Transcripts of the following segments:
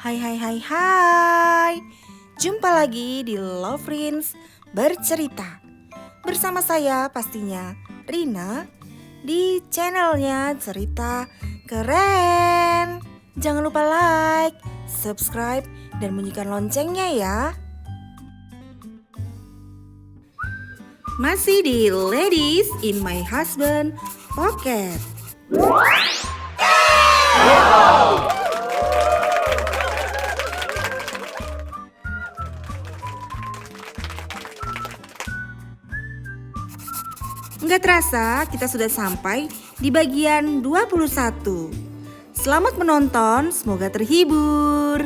Hai hai hai hai. Jumpa lagi di Love Rins bercerita. Bersama saya pastinya Rina di channelnya Cerita Keren. Jangan lupa like, subscribe, dan bunyikan loncengnya ya. Masih di Ladies in My Husband Pocket. Nggak terasa kita sudah sampai di bagian 21. Selamat menonton, semoga terhibur.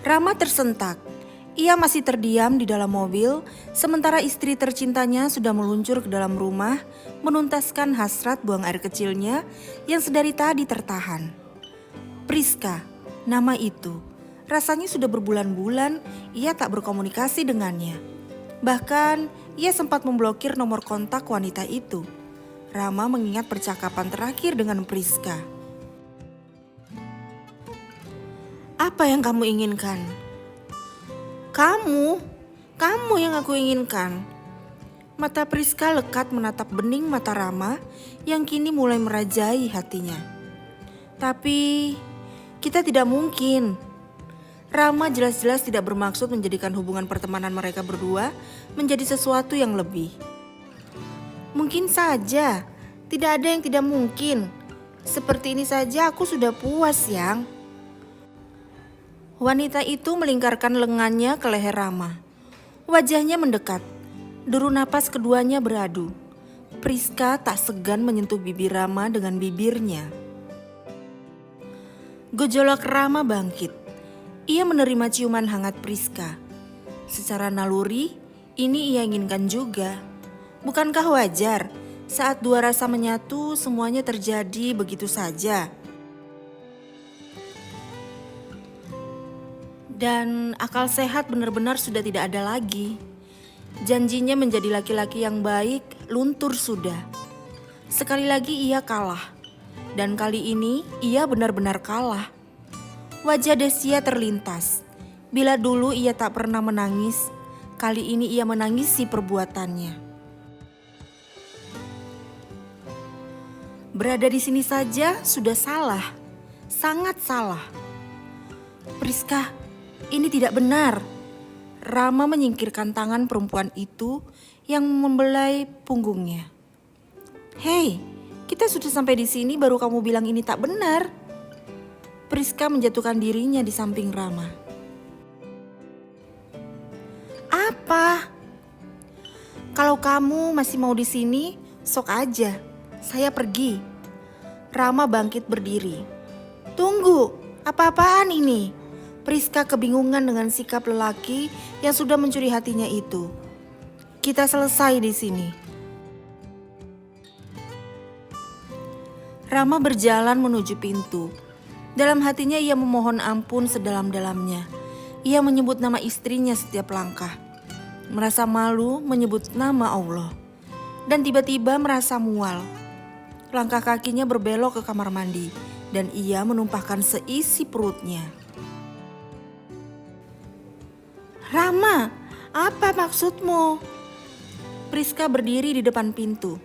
Rama tersentak. Ia masih terdiam di dalam mobil, sementara istri tercintanya sudah meluncur ke dalam rumah, menuntaskan hasrat buang air kecilnya yang sedari tadi tertahan. Priska, nama itu. Rasanya sudah berbulan-bulan ia tak berkomunikasi dengannya. Bahkan ia sempat memblokir nomor kontak wanita itu. Rama mengingat percakapan terakhir dengan Priska. Apa yang kamu inginkan? Kamu yang aku inginkan. Mata Priska lekat menatap bening mata Rama yang kini mulai merajai hatinya. Tapi kita tidak mungkin. Rama jelas-jelas tidak bermaksud menjadikan hubungan pertemanan mereka berdua menjadi sesuatu yang lebih. Mungkin saja, tidak ada yang tidak mungkin. Seperti ini saja aku sudah puas, Yang. Wanita itu melingkarkan lengannya ke leher Rama. Wajahnya mendekat. Deru napas keduanya beradu. Priska tak segan menyentuh bibir Rama dengan bibirnya. Gejolak Rama bangkit. Ia menerima ciuman hangat Priska. Secara naluri, ini ia inginkan juga. Bukankah wajar saat dua rasa menyatu semuanya terjadi begitu saja? Dan akal sehat benar-benar sudah tidak ada lagi. Janjinya menjadi laki-laki yang baik luntur sudah. Sekali lagi ia kalah. Dan kali ini ia benar-benar kalah. Wajah Desia terlintas. Bila dulu ia tak pernah menangis, kali ini ia menangisi perbuatannya. Berada di sini saja sudah salah. Sangat salah. Priska, ini tidak benar. Rama menyingkirkan tangan perempuan itu yang membelai punggungnya. Hei, kita sudah sampai di sini baru kamu bilang ini tak benar. Priska menjatuhkan dirinya di samping Rama. Apa? Kalau kamu masih mau di sini, sok aja. Saya pergi. Rama bangkit berdiri. Tunggu, apa-apaan ini? Priska kebingungan dengan sikap lelaki yang sudah mencuri hatinya itu. Kita selesai di sini. Rama berjalan menuju pintu. Dalam hatinya ia memohon ampun sedalam-dalamnya. Ia menyebut nama istrinya setiap langkah. Merasa malu menyebut nama Allah. Dan tiba-tiba merasa mual. Langkah kakinya berbelok ke kamar mandi. Dan ia menumpahkan seisi perutnya. Rama, apa maksudmu? Priska berdiri di depan pintu.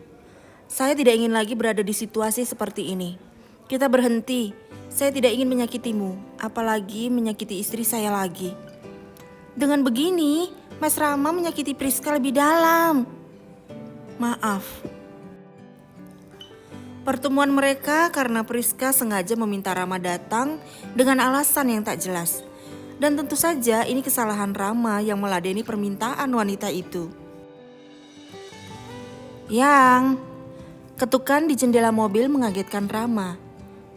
Saya tidak ingin lagi berada di situasi seperti ini. Kita berhenti. Saya tidak ingin menyakitimu, apalagi menyakiti istri saya lagi. Dengan begini, Mas Rama menyakiti Priska lebih dalam. Maaf. Pertemuan mereka karena Priska sengaja meminta Rama datang dengan alasan yang tak jelas. Dan tentu saja ini kesalahan Rama yang meladeni permintaan wanita itu. Yang, ketukan di jendela mobil mengagetkan Rama.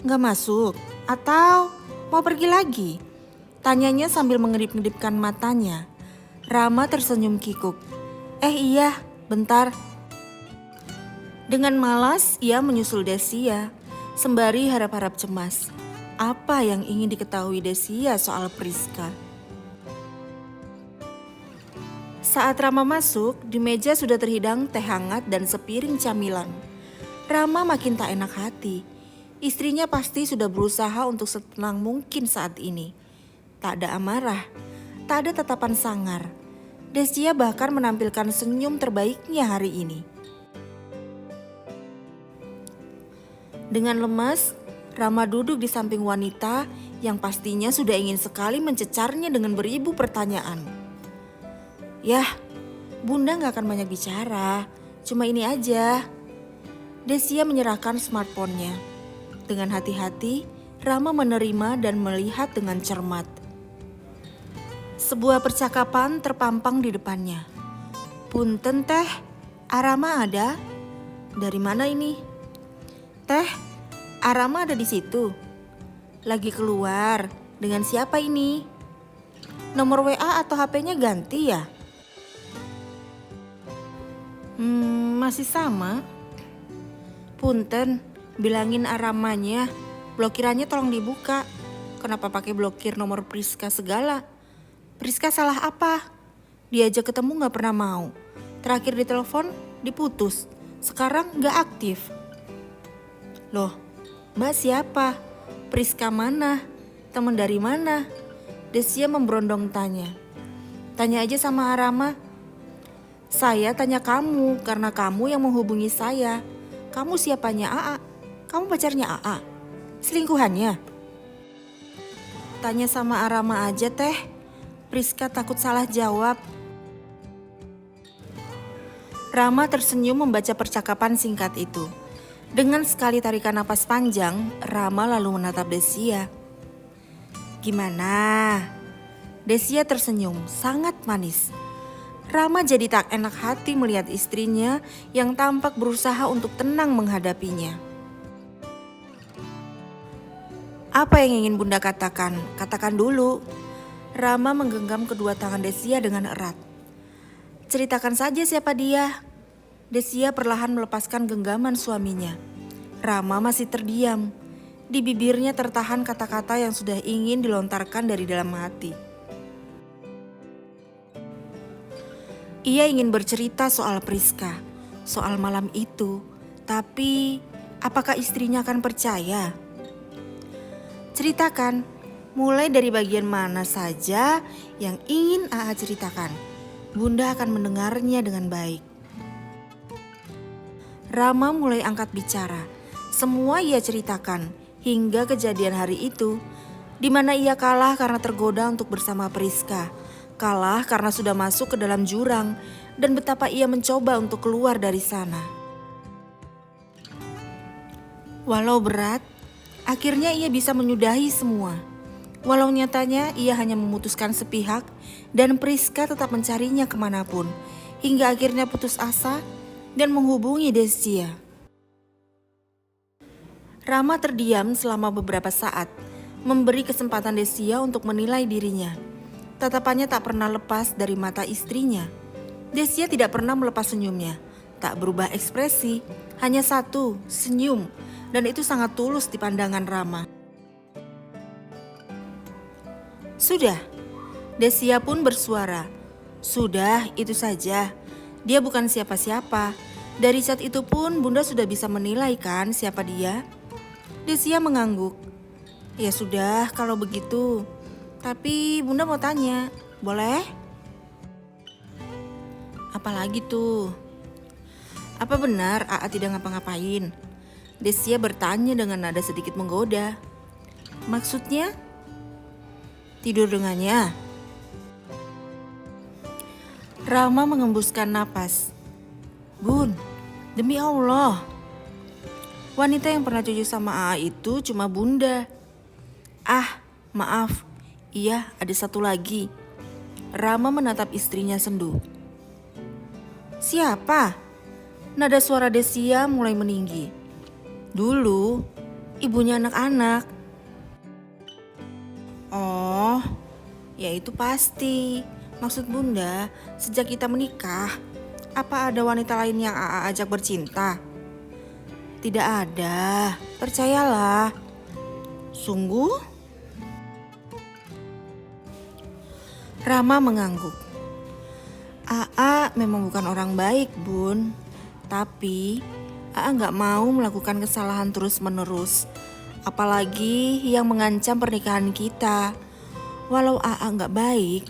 Gak masuk atau mau pergi lagi? Tanyanya sambil mengedip-ngedipkan matanya. Rama tersenyum kikuk. Iya, bentar. Dengan malas ia menyusul Desia, sembari harap-harap cemas. Apa yang ingin diketahui Desia soal Priska? Saat Rama masuk, di meja sudah terhidang teh hangat dan sepiring camilan. Rama makin tak enak hati. Istrinya pasti sudah berusaha untuk setenang mungkin saat ini. Tak ada amarah, tak ada tatapan sangar. Desya bahkan menampilkan senyum terbaiknya hari ini. Dengan lemas, Rama duduk di samping wanita yang pastinya sudah ingin sekali mencecarnya dengan beribu pertanyaan. Yah, Bunda gak akan banyak bicara, cuma ini aja. Desya menyerahkan smartphone-nya. Dengan hati-hati, Rama menerima dan melihat dengan cermat. Sebuah percakapan terpampang di depannya. Punten teh, Arama ada? Dari mana ini? Teh, Arama ada di situ. Lagi keluar, dengan siapa ini? Nomor WA atau HP-nya ganti ya? Masih sama. Punten, bilangin Aramanya, blokirannya tolong dibuka. Kenapa pakai blokir nomor Priska segala? Priska salah apa? Diajak ketemu gak pernah mau. Terakhir ditelepon, diputus. Sekarang gak aktif. Loh, Mbak siapa? Priska mana? Teman dari mana? Desya memberondong tanya. Tanya aja sama Arama. Saya tanya kamu karena kamu yang menghubungi saya. Kamu siapanya AA? Kamu pacarnya AA? Selingkuhannya? Tanya sama Arama aja teh. Priska takut salah jawab. Rama tersenyum membaca percakapan singkat itu. Dengan sekali tarikan napas panjang, Rama lalu menatap Desya. Gimana? Desya tersenyum, sangat manis. Rama jadi tak enak hati melihat istrinya yang tampak berusaha untuk tenang menghadapinya. Apa yang ingin Bunda katakan? Katakan dulu. Rama menggenggam kedua tangan Desya dengan erat. Ceritakan saja siapa dia. Desya perlahan melepaskan genggaman suaminya. Rama masih terdiam. Di bibirnya tertahan kata-kata yang sudah ingin dilontarkan dari dalam hati. Ia ingin bercerita soal Priska, soal malam itu. Tapi apakah istrinya akan percaya? Ceritakan, mulai dari bagian mana saja yang ingin AA ceritakan. Bunda akan mendengarnya dengan baik. Rama mulai angkat bicara. Semua ia ceritakan hingga kejadian hari itu, di mana ia kalah karena tergoda untuk bersama Priska. Kalah karena sudah masuk ke dalam jurang dan betapa ia mencoba untuk keluar dari sana. Walau berat, akhirnya ia bisa menyudahi semua. Walau nyatanya ia hanya memutuskan sepihak dan Priska tetap mencarinya kemanapun. Hingga akhirnya putus asa dan menghubungi Desya. Rama terdiam selama beberapa saat, memberi kesempatan Desya untuk menilai dirinya. Tatapannya tak pernah lepas dari mata istrinya. Desya tidak pernah melepas senyumnya. Tak berubah ekspresi, hanya satu, senyum. Dan itu sangat tulus di pandangan Rama. Sudah, Desya pun bersuara. Sudah, itu saja. Dia bukan siapa-siapa. Dari saat itu pun Bunda sudah bisa menilai kan siapa dia? Desya mengangguk. Ya sudah kalau begitu. Tapi Bunda mau tanya, boleh? Apalagi tuh? Apa benar AA tidak ngapa-ngapain? Desya bertanya dengan nada sedikit menggoda. Maksudnya? Tidur dengannya? Rama mengembuskan napas. Bun, demi Allah. Wanita yang pernah cucu sama AA itu cuma Bunda. Ah, maaf. Iya, ada satu lagi. Rama menatap istrinya sendu. Siapa? Nada suara Desya mulai meninggi. Dulu, ibunya anak-anak. Oh, ya itu pasti. Maksud Bunda, sejak kita menikah, apa ada wanita lain yang AA ajak bercinta? Tidak ada, percayalah. Sungguh? Rama mengangguk. AA memang bukan orang baik, Bun. Tapi AA gak mau melakukan kesalahan terus-menerus. Apalagi yang mengancam pernikahan kita. Walau AA gak baik,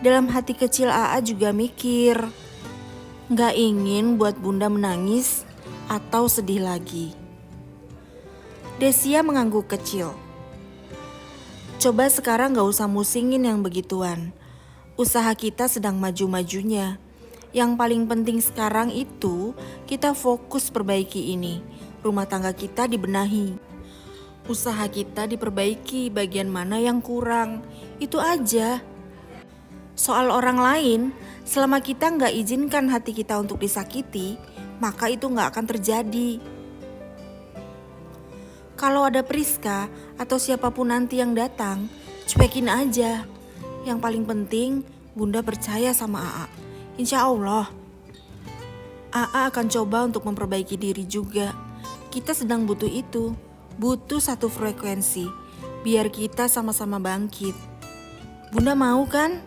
dalam hati kecil AA juga mikir. Gak ingin buat bunda menangis atau sedih lagi. Desia mengangguk kecil. Coba sekarang gak usah musingin yang begituan. Usaha kita sedang maju-majunya. Yang paling penting sekarang itu kita fokus perbaiki ini. Rumah tangga kita dibenahi. Usaha kita diperbaiki bagian mana yang kurang. Itu aja. Soal orang lain, selama kita gak izinkan hati kita untuk disakiti, maka itu gak akan terjadi. Kalau ada Priska atau siapapun nanti yang datang, cuekin aja. Yang paling penting, bunda percaya sama AA. Insya Allah, AA akan coba untuk memperbaiki diri juga. Kita sedang butuh itu, butuh satu frekuensi, biar kita sama-sama bangkit. Bunda mau kan?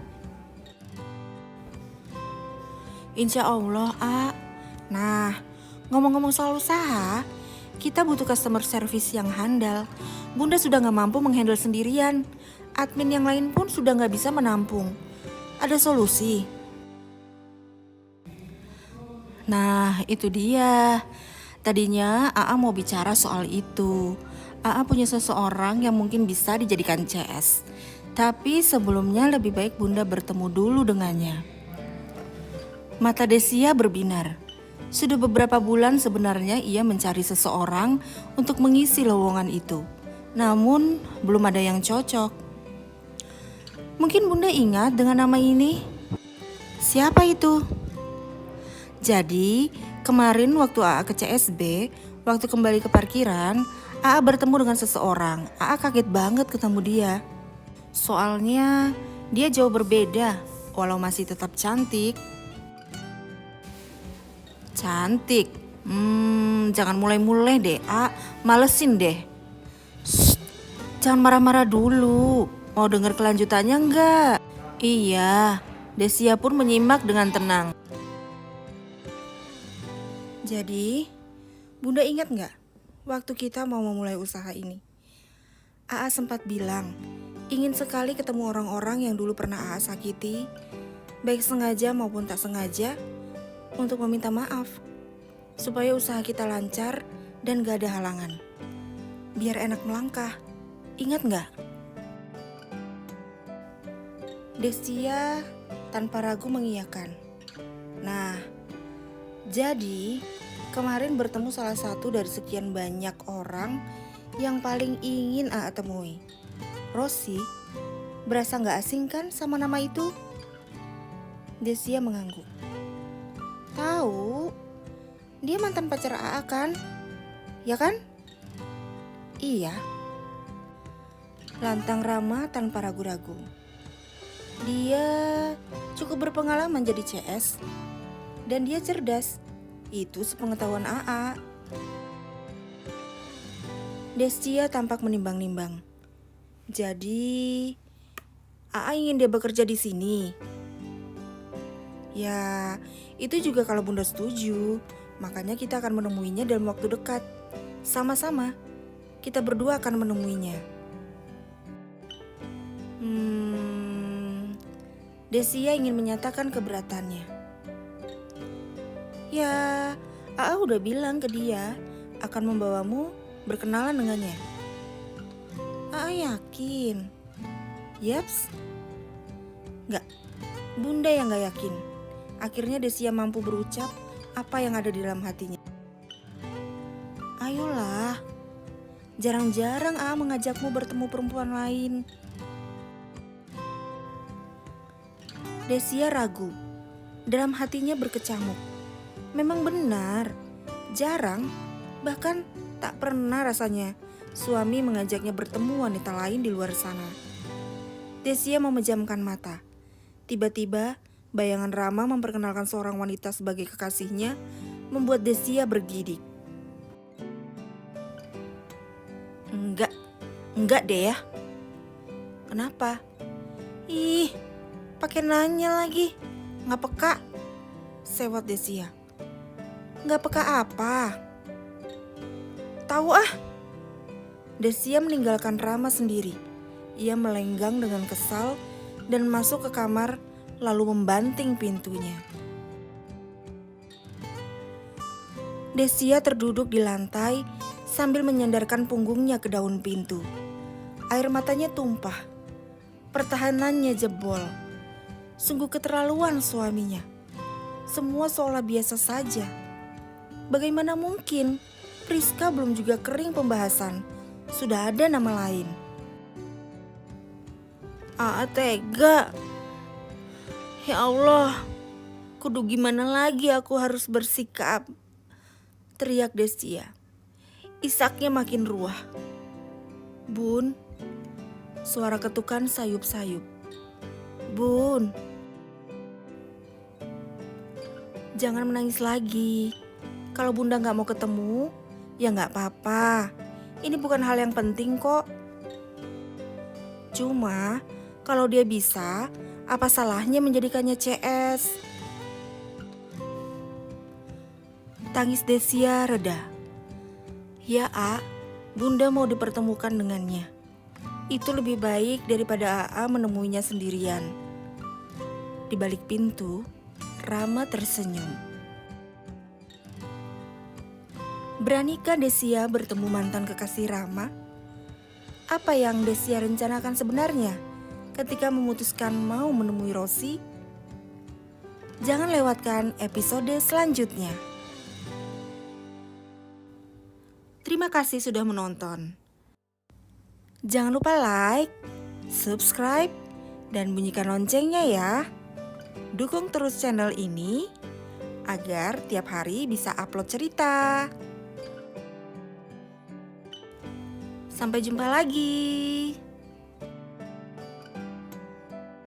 Insya Allah, A. Nah, ngomong-ngomong soal usaha, kita butuh customer service yang handal. Bunda sudah gak mampu menghandle sendirian. Admin yang lain pun sudah gak bisa menampung. Ada solusi? Nah, itu dia. Tadinya AA mau bicara soal itu. AA punya seseorang yang mungkin bisa dijadikan CS. Tapi sebelumnya lebih baik bunda bertemu dulu dengannya. Mata Desia berbinar. Sudah beberapa bulan sebenarnya ia mencari seseorang untuk mengisi lowongan itu. Namun belum ada yang cocok. Mungkin bunda ingat dengan nama ini? Siapa itu? Jadi kemarin waktu AA ke CSB, waktu kembali ke parkiran, AA bertemu dengan seseorang. AA kaget banget ketemu dia. Soalnya dia jauh berbeda, walau masih tetap cantik. Cantik? Jangan mulai-mulai deh, A. Malesin deh. Shh, jangan marah-marah dulu. Mau dengar kelanjutannya enggak? Iya, Desia pun menyimak dengan tenang. Jadi, bunda ingat enggak waktu kita mau memulai usaha ini? AA sempat bilang, ingin sekali ketemu orang-orang yang dulu pernah AA sakiti, baik sengaja maupun tak sengaja, untuk meminta maaf, supaya usaha kita lancar dan gak ada halangan. Biar enak melangkah. Ingat gak? Desia tanpa ragu mengiyakan. Nah, jadi kemarin bertemu salah satu dari sekian banyak orang yang paling ingin AA temui. Rosi, berasa gak asing kan sama nama itu? Desia mengangguk. Tahu, dia mantan pacar AA kan? Ya kan? Iya. Lantang Rama tanpa ragu-ragu. Dia cukup berpengalaman jadi CS. Dan dia cerdas. Itu sepengetahuan AA. Desia tampak menimbang-nimbang. Jadi, AA ingin dia bekerja di sini. Ya, itu juga kalau bunda setuju. Makanya kita akan menemuinya dalam waktu dekat. Sama-sama, kita berdua akan menemuinya. Desia ingin menyatakan keberatannya. Ya, AA udah bilang ke dia akan membawamu berkenalan dengannya. AA yakin. Yaps. Enggak, bunda yang gak yakin. Akhirnya Desia mampu berucap apa yang ada di dalam hatinya. Ayolah, jarang-jarang AA mengajakmu bertemu perempuan lain. Desia ragu, dalam hatinya berkecamuk. Memang benar, jarang, bahkan tak pernah rasanya suami mengajaknya bertemu wanita lain di luar sana. Desia memejamkan mata. Tiba-tiba bayangan Rama memperkenalkan seorang wanita sebagai kekasihnya membuat Desia bergidik. Enggak deh ya. Kenapa? Ih, pakai nanya lagi. Nggak peka. Sewot Desia. Nggak peka apa? Tahu ah. Desia meninggalkan Rama sendiri. Ia melenggang dengan kesal dan masuk ke kamar lalu membanting pintunya. Desia terduduk di lantai sambil menyandarkan punggungnya ke daun pintu. Air matanya tumpah. Pertahanannya jebol. Sungguh keterlaluan suaminya. Semua seolah biasa saja. Bagaimana mungkin? Priska belum juga kering pembahasan. Sudah ada nama lain. Tega. Ya Allah, kudu gimana lagi aku harus bersikap? Teriak Desia. Isaknya makin ruah. Bun, suara ketukan sayup-sayup. Bun, jangan menangis lagi. Kalau bunda gak mau ketemu, ya gak apa-apa. Ini bukan hal yang penting kok. Cuma, kalau dia bisa, apa salahnya menjadikannya CS? Tangis Desia reda. Ya bunda mau dipertemukan dengannya. Itu lebih baik daripada AA menemuinya sendirian. Di balik pintu, Rama tersenyum. Beranikah Desia bertemu mantan kekasih Rama? Apa yang Desia rencanakan sebenarnya ketika memutuskan mau menemui Rosi? Jangan lewatkan episode selanjutnya. Terima kasih sudah menonton. Jangan lupa like, subscribe, dan bunyikan loncengnya ya. Dukung terus channel ini agar tiap hari bisa upload cerita. Sampai jumpa lagi.